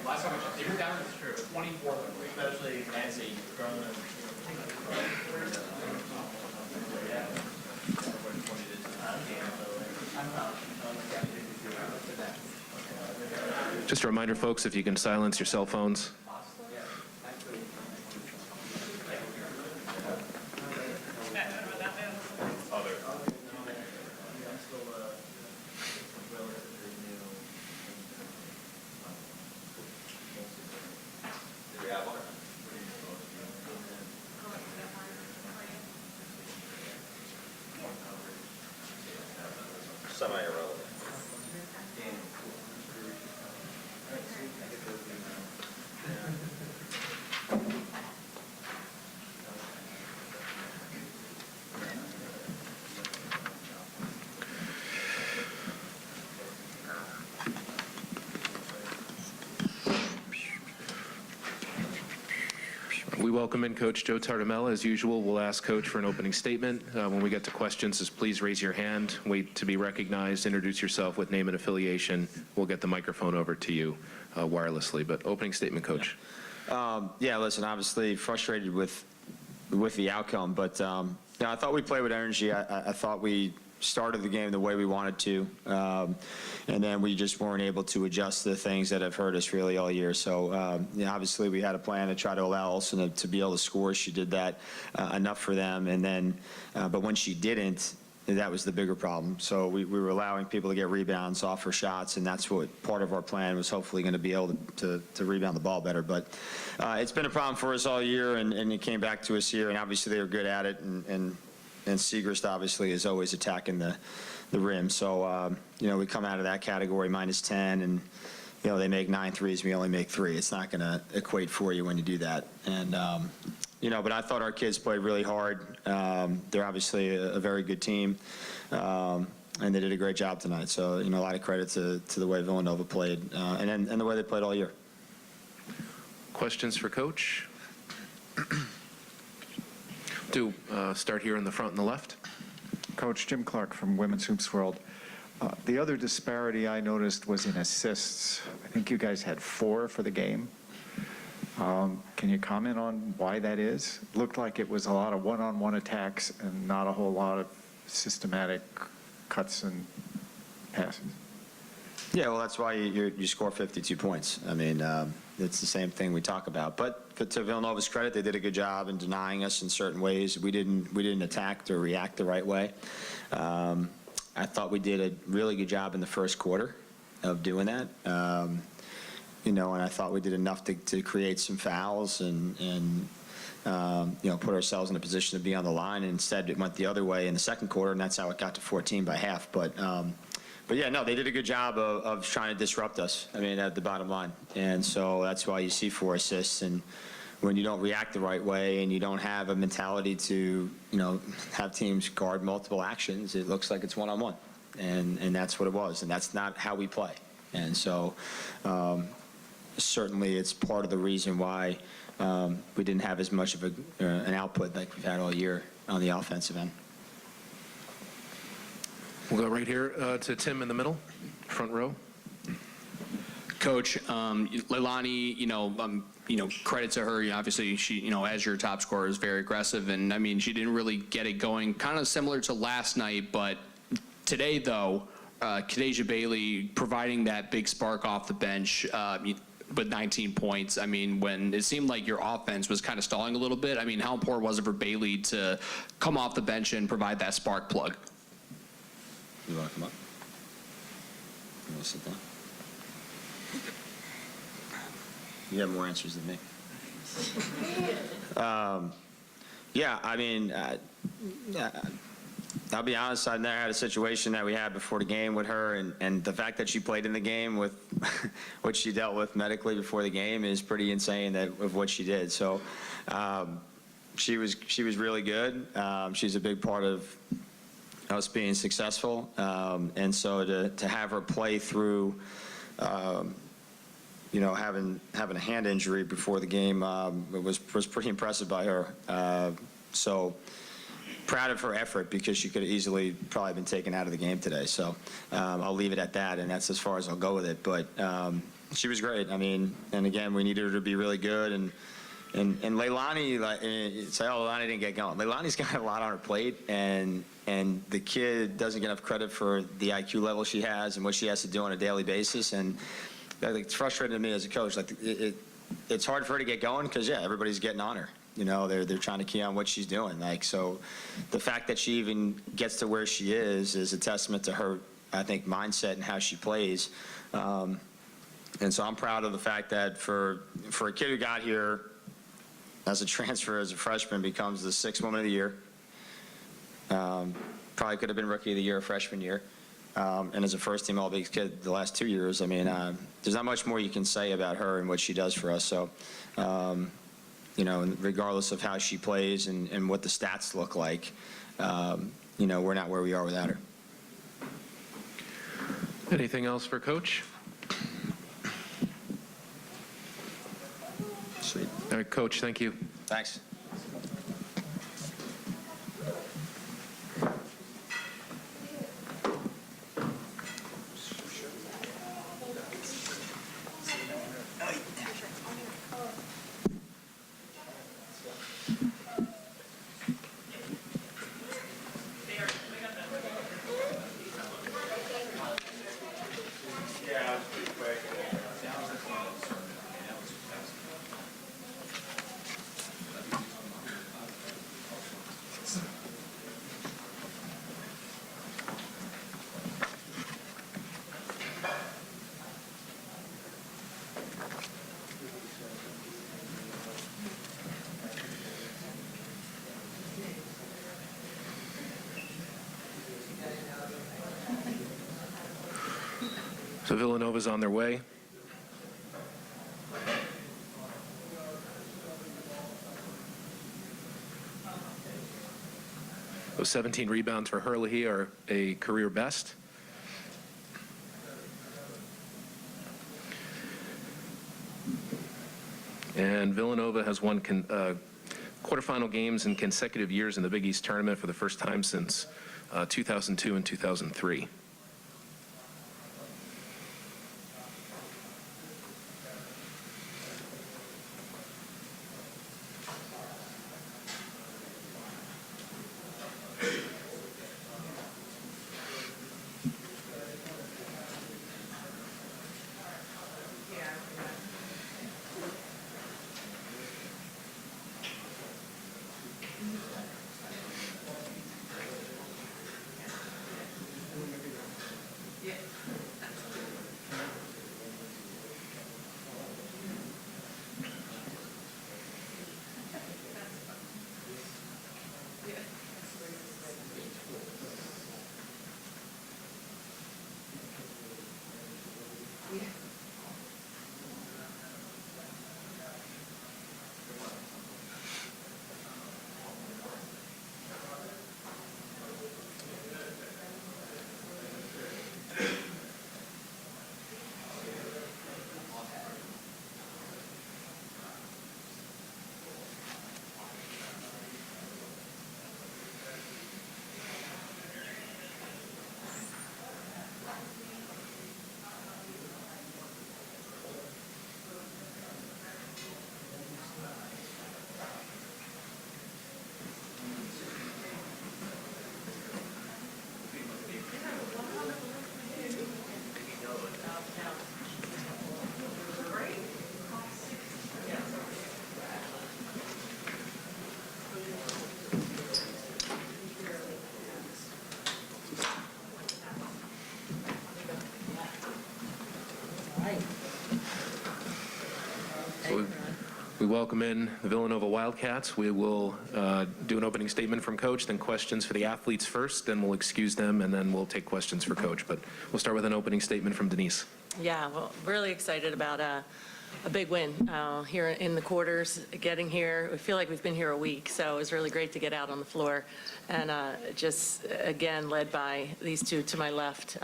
last time I checked, they were down this year, 24th, especially Nancy, growing them. Just a reminder, folks, if you can silence your cell phones. Semi-irrelevant. We welcome in Coach Joe Tardamella. As usual, we'll ask Coach for an opening statement. When we get to questions, just please raise your hand, wait to be recognized, introduce yourself with name and affiliation. We'll get the microphone over to you wirelessly. But opening statement, Coach. Yeah, listen, obviously frustrated with the outcome, but yeah, I thought we played with energy. I thought we started the game the way we wanted to, and then we just weren't able to adjust to the things that have hurt us really all year. So yeah, obviously we had a plan to try to allow Olsen to be able to score. She did that enough for them, and then but when she didn't, that was the bigger problem. So we were allowing people to get rebounds off her shots, and that's what part of our plan was, hopefully going to be able to rebound the ball better. But it's been a problem for us all year, and it came back to us here, and obviously they were good at it, and Segrist obviously is always attacking the rim. So, you know, we come out of that category -10, and, you know, they make 9 threes, we only make 3. It's not going to equate for you when you do that. And, you know, but I thought our kids played really hard. They're obviously a very good team, and they did a great job tonight. So, you know, a lot of credit to the way Villanova played, and the way they played all year. Questions for Coach? Start here in the front and the left. Coach, Jim Clark from Women's Hoops World. The other disparity I noticed was in assists. I think you guys had 4 for the game. Can you comment on why that is? It looked like it was a lot of one-on-one attacks and not a whole lot of systematic cuts and passes. Yeah, well, that's why you score 52 points. I mean, it's the same thing we talk about. But to Villanova's credit, they did a good job in denying us in certain ways. We didn't attack or react the right way. I thought we did a really good job in the first quarter of doing that. You know, and I thought we did enough to create some fouls and you know, put ourselves in a position to be on the line. And instead, it went the other way in the second quarter, and that's how it got to 14 by half. But yeah, no, they did a good job of trying to disrupt us, I mean, at the bottom line. And so that's why you see 4 assists. And when you don't react the right way and you don't have a mentality to, you know, have teams guard multiple actions, it looks like it's one-on-one. And that's what it was. And that's not how we play. And so certainly it's part of the reason why we didn't have as much of an output like we've had all year on the offensive end. We'll go right here to Tim in the middle, front row. Coach, Leilani, you know, credit to her. Obviously, she, you know, as your top scorer, is very aggressive, and I mean, she didn't really get it going. Kind of similar to last night, but today, though, Kadeja Bailey providing that big spark off the bench. With 19 points, I mean, when it seemed like your offense was kind of stalling a little bit, I mean, how important was it for Bailey to come off the bench and provide that spark plug? You want to come up? You want to sit down? You have more answers than me. Yeah, I mean, I'll be honest, I've never had a situation that we had before the game with her, and the fact that she played in the game with what she dealt with medically before the game is pretty insane of what she did. So she was really good. She's a big part of us being successful, and so to have her play through, you know, having a hand injury before the game was pretty impressive by her. So proud of her effort, because she could have easily probably been taken out of the game today. So I'll leave it at that, and that's as far as I'll go with it. But She was great. I mean, and again, we needed her to be really good. And Leilani, like, say, oh, Leilani didn't get going. Leilani's got a lot on her plate, and the kid doesn't get enough credit for the IQ level she has and what she has to do on a daily basis. And it's frustrating to me as a coach. Like, it's hard for her to get going because, yeah, everybody's getting on her. You know, they're trying to key on what she's doing. Like, so the fact that she even gets to where she is a testament to her, I think, mindset and how she plays. And so I'm proud of the fact that for a kid who got here as a transfer, as a freshman, becomes the 6th Woman of the Year. Probably could have been Rookie of the Year freshman year. And as a first-team All-Big kid the last 2 years, I mean, there's not much more you can say about her and what she does for us. So, you know, regardless of how she plays and what the stats look like, you know, we're not where we are without her. Anything else for Coach? Sweet. All right, Coach, thank you. Thanks. So Villanova's on their way. Those 17 rebounds for Herlihy are a career best. And Villanova has won quarterfinal games in consecutive years in the Big East tournament for the first time since 2002 and 2003. So we welcome in the Villanova Wildcats. We will do an opening statement from Coach, then questions for the athletes first, then we'll excuse them, and then we'll take questions for Coach. But we'll start with an opening statement from Denise. Yeah, well, really excited about a big win here in the quarters, getting here. We feel like we've been here a week, so it was really great to get out on the floor. And just, again, led by these two to my left,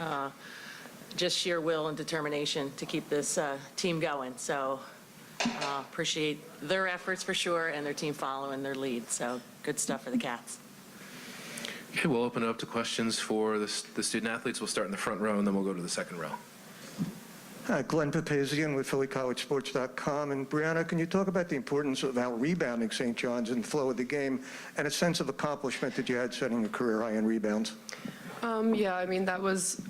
just sheer will and determination to keep this team going. So appreciate their efforts for sure, and their team following their lead. So good stuff for the Cats. Okay, we'll open it up to questions for the student athletes. We'll start in the front row, and then we'll go to the second row. Glenn Papazian with PhillyCollegeSports.com. And Brianna, can you talk about the importance of out rebounding St. John's in the flow of the game and a sense of accomplishment that you had setting a career high in rebounds? Yeah, I mean, that was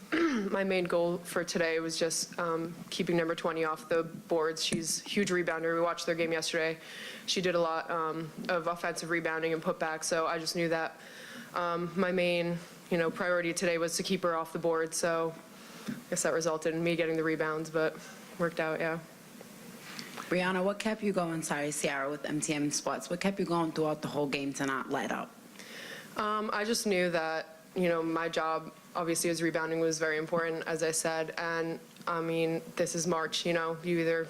my main goal for today was just keeping number 20 off the boards. She's a huge rebounder. We watched their game yesterday. She did a lot of offensive rebounding and putback, so I just knew that my main, priority today was to keep her off the board. So I guess that resulted in me getting the rebounds, but worked out, yeah. Brianna, what kept you going, Ciara with MTM Sports, what kept you going throughout the whole game to not let up? I just knew that, my job obviously as rebounding was very important, as I said, and I mean, this is March, you either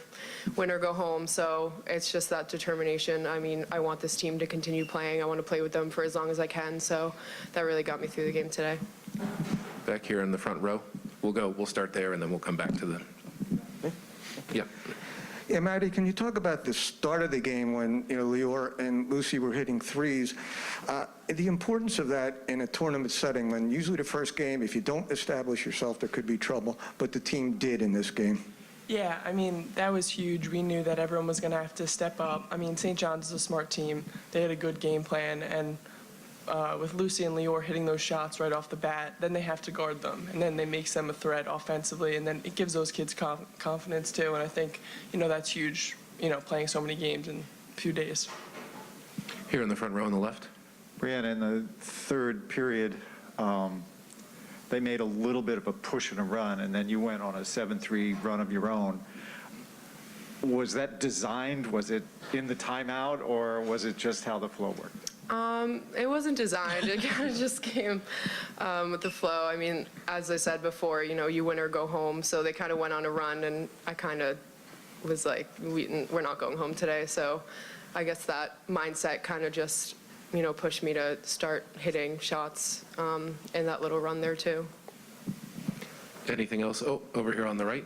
win or go home, so it's just that determination. I mean, I want this team to continue playing. I want to play with them for as long as I can, so that really got me through the game today. Back here in the front row. We'll start there, and then we'll come back to the, yeah. Yeah, Maddie, can you talk about the start of the game when, Lior and Lucy were hitting threes? The importance of that in a tournament setting when usually the first game, if you don't establish yourself, there could be trouble, but the team did in this game. Yeah, I mean, that was huge. We knew that everyone was going to have to step up. I mean, St. John's is a smart team. They had a good game plan, and with Lucy and Lior hitting those shots right off the bat, then they have to guard them, and then they makes them a threat offensively, and then it gives those kids confidence too. And I think, that's huge, playing so many games in a few days. Here in the front row on the left. Brianna, in the third period, they made a little bit of a push and a run, and then you went on a 7-3 run of your own. Was that designed? Was it in the timeout, or was it just how the flow worked? It wasn't designed. It kind of just came with the flow. I mean, as I said before, you win or go home. So they kind of went on a run, and I kind of was like, we're not going home today. So I guess that mindset kind of just, pushed me to start hitting shots in that little run there too. Anything else? Oh, over here on the right.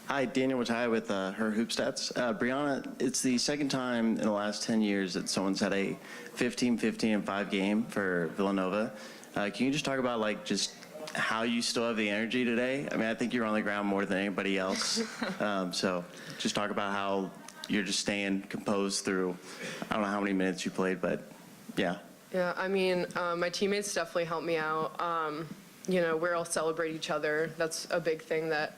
Hi, Daniel Matai with Her Hoop Stats. Brianna, it's the second time in the last 10 years that someone's had a 15-15-5 game for Villanova. Can you just talk about just how you still have the energy today? I mean, I think you're on the ground more than anybody else. So just talk about how you're just staying composed through, I don't know how many minutes you played, but yeah. Yeah, I mean, my teammates definitely helped me out. We all celebrate each other. That's a big thing that,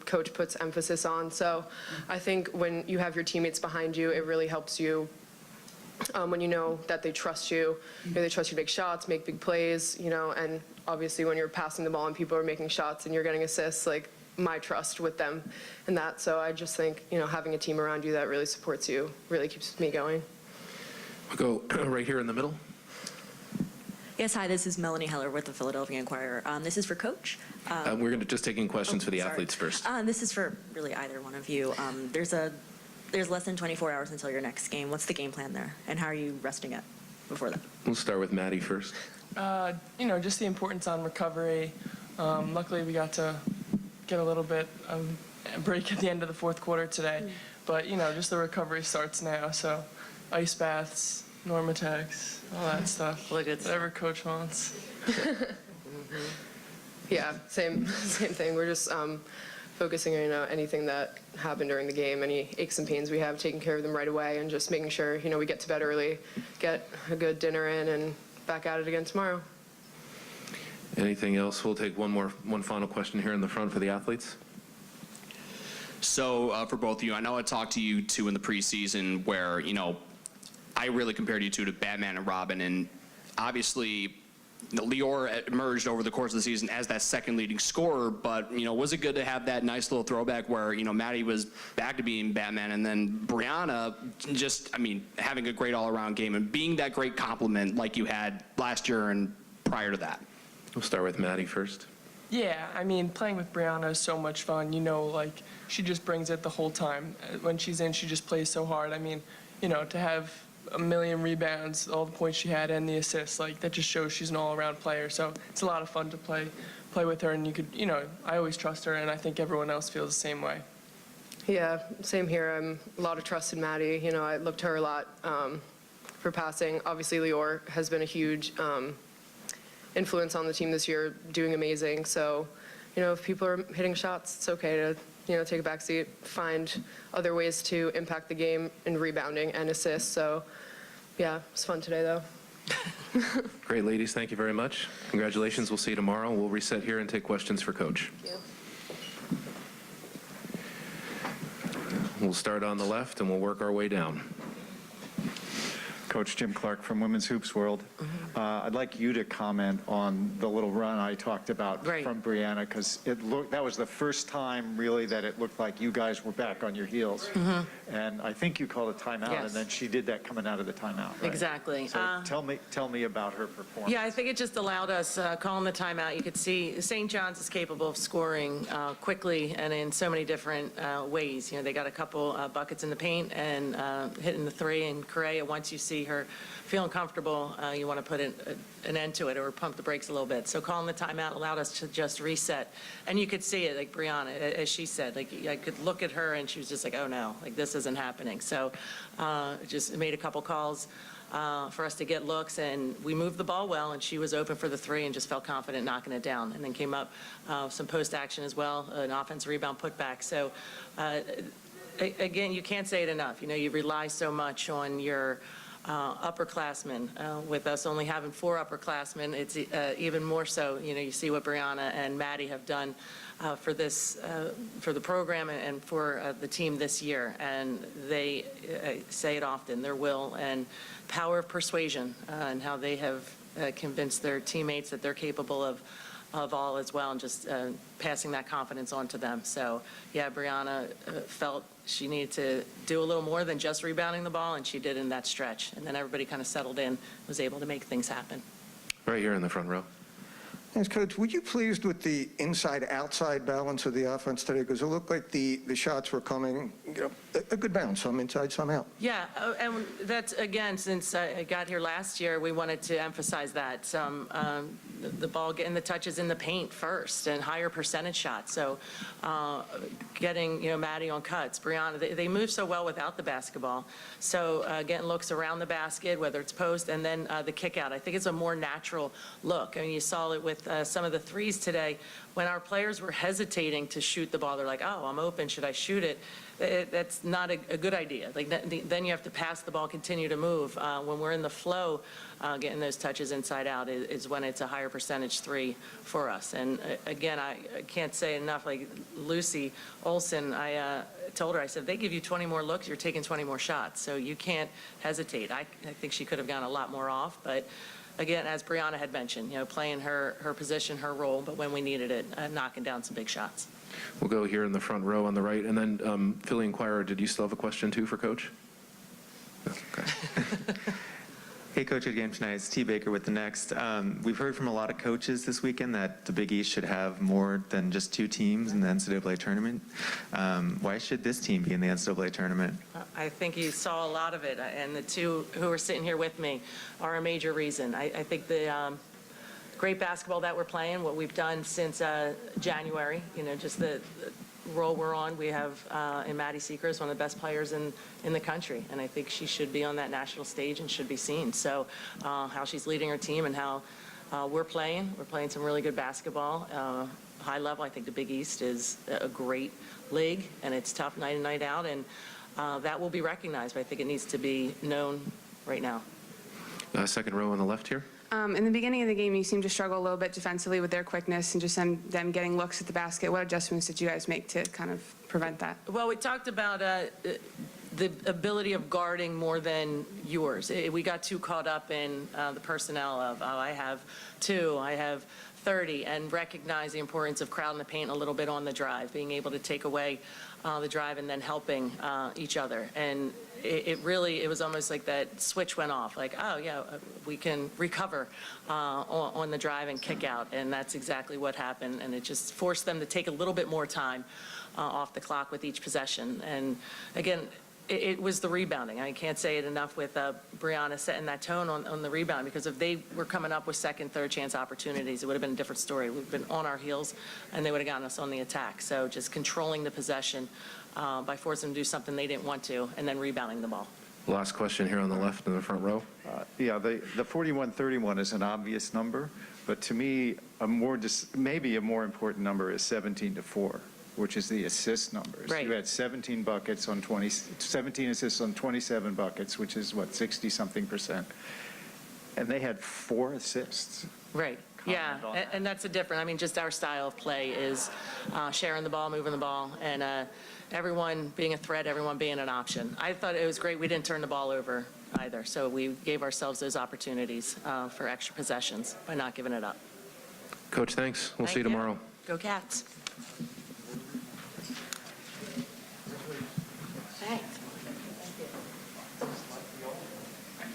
coach puts emphasis on. So I think when you have your teammates behind you, it really helps you when you know that they trust you. They trust you to make shots, make big plays, and obviously when you're passing the ball and people are making shots and you're getting assists, my trust with them and that. So I just think, having a team around you that really supports you really keeps me going. We'll go right here in the middle. Yes, hi, this is Melanie Heller with the Philadelphia Inquirer. This is for Coach. We're going to just taking questions for the athletes first. This is for really either one of you. There's less than 24 hours until your next game. What's the game plan there, and how are you resting it before that? We'll start with Maddie first. Just the importance on recovery. Luckily, we got to get a little bit of a break at the end of the fourth quarter today. But, just the recovery starts now. So ice baths, Normatex, all that stuff. Whatever coach wants. Yeah, same thing. We're just focusing on anything that happened during the game, any aches and pains we have, taking care of them right away, and just making sure we get to bed early, get a good dinner in, and back at it again tomorrow. Anything else? We'll take one final question here in the front for the athletes. So for both of you, I know I talked to you two in the preseason where, I really compared you two to Batman and Robin, and obviously Lior emerged over the course of the season as that second leading scorer, but, was it good to have that nice little throwback where, Maddie was back to being Batman, and then Brianna just, having a great all-around game and being that great compliment like you had last year and prior to that? We'll start with Maddie first. Yeah, playing with Brianna is so much fun. She just brings it the whole time. When she's in, she just plays so hard. To have a million rebounds, all the points she had, and the assists, that just shows she's an all-around player. So it's a lot of fun to play with her, and you could, I always trust her, and I think everyone else feels the same way. Yeah, same here. I'm a lot of trust in Maddie. I look to her a lot for passing. Obviously, Lior has been a huge influence on the team this year, doing amazing. So, if people are hitting shots, it's okay to, take a back seat, find other ways to impact the game in rebounding and assists. So, yeah, it's fun today, though. Great, ladies. Thank you very much. Congratulations. We'll see you tomorrow. We'll reset here and take questions for Coach. Thank you. We'll start on the left and we'll work our way down. Coach Jim Clark from Women's Hoops World. I'd like you to comment on the little run I talked about Right. from Brianna, because that was the first time really that it looked like you guys were back on your heels. And I think you called a timeout, Yes. and then she did that coming out of the timeout, right? Exactly. So tell me about her performance. Yeah, I think it just allowed us, calling the timeout, you could see St. John's is capable of scoring quickly and in so many different ways. They got a couple buckets in the paint and hitting the three, and Correa, once you see her feeling comfortable, you want to put an end to it or pump the brakes a little bit. So calling the timeout allowed us to just reset. And you could see it, like Brianna, as she said, like I could look at her and she was just like, oh no, like this isn't happening. So just made a couple calls for us to get looks, and we moved the ball well, and she was open for the three and just felt confident knocking it down. And then came up some post action as well, an offensive rebound putback. So again, you can't say it enough. You rely so much on your upperclassmen. With us only having 4 upperclassmen, it's even more so. You see what Brianna and Maddie have done for this, for the program and for the team this year. And they say it often, their will and power of persuasion, and how they have convinced their teammates that they're capable of all as well, and just passing that confidence on to them. So, yeah, Brianna felt she needed to do a little more than just rebounding the ball, and she did in that stretch. And then everybody kind of settled in, was able to make things happen. Right here in the front row. Yes, Coach, were you pleased with the inside-outside balance of the offense today? Because it looked like the shots were coming, a good balance, some inside, some out. Yeah, and that's, again, since I got here last year, we wanted to emphasize that. The ball getting the touches in the paint first and higher percentage shots. So getting, Maddie on cuts, Brianna, they move so well without the basketball. So getting looks around the basket, whether it's post, and then the kick out. I think it's a more natural look. I mean, you saw it with some of the threes today. When our players were hesitating to shoot the ball, they're like, oh, I'm open, should I shoot it? That's not a good idea. Like then you have to pass the ball, continue to move. When we're in the flow, getting those touches inside out is when it's a higher percentage three for us. And again, I can't say enough, like Lucy Olson, I told her, I said, if they give you 20 more looks, you're taking 20 more shots. So you can't hesitate. I think she could have gone a lot more off, but again, as Brianna had mentioned, playing her position, her role, but when we needed it, knocking down some big shots. We'll go here in the front row on the right. And then Philly Inquirer, did you still have a question too for Coach? No, okay. Hey, Coach, at game tonight. It's T. Baker with the Next. We've heard from a lot of coaches this weekend that the Big East should have more than just 2 teams in the NCAA tournament. Why should this team be in the NCAA tournament? I think you saw a lot of it, and the 2 who are sitting here with me are a major reason. I think the great basketball that we're playing, what we've done since January, just the role we're on. We have in Maddie Seekers, one of the best players in the country, and I think she should be on that national stage and should be seen. So how she's leading her team and how we're playing some really good basketball. High level, I think the Big East is a great league, and it's tough night in, night out, and that will be recognized, but I think it needs to be known right now. Second row on the left here. In the beginning of the game, you seemed to struggle a little bit defensively with their quickness and just them getting looks at the basket. What adjustments did you guys make to kind of prevent that? Well, we talked about the ability of guarding more than yours. We got too caught up in the personnel of, oh, I have 2, I have 30, and recognize the importance of crowding the paint a little bit on the drive, being able to take away the drive and then helping each other. And it was almost like that switch went off, like, oh yeah, we can recover on the drive and kick out, and that's exactly what happened. And it just forced them to take a little bit more time off the clock with each possession. And again, it was the rebounding. I can't say it enough with Brianna setting that tone on the rebound, because if they were coming up with second, third chance opportunities, it would have been a different story. We've been on our heels, and they would have gotten us on the attack. So just controlling the possession by forcing them to do something they didn't want to, and then rebounding the ball. Last question here on the left in the front row. Yeah, the 41-31 is an obvious number, but to me, maybe a more important number is 17-4, which is the assist numbers. Right. You had 17 assists on 27 buckets, which is what, 60-something%. And they had 4 assists. Right, yeah, and that's a different, I mean, just our style of play is sharing the ball, moving the ball, and everyone being a threat, everyone being an option. I thought it was great we didn't turn the ball over either, so we gave ourselves those opportunities for extra possessions by not giving it up. Coach, thanks. We'll see you Thank tomorrow. Go Cats.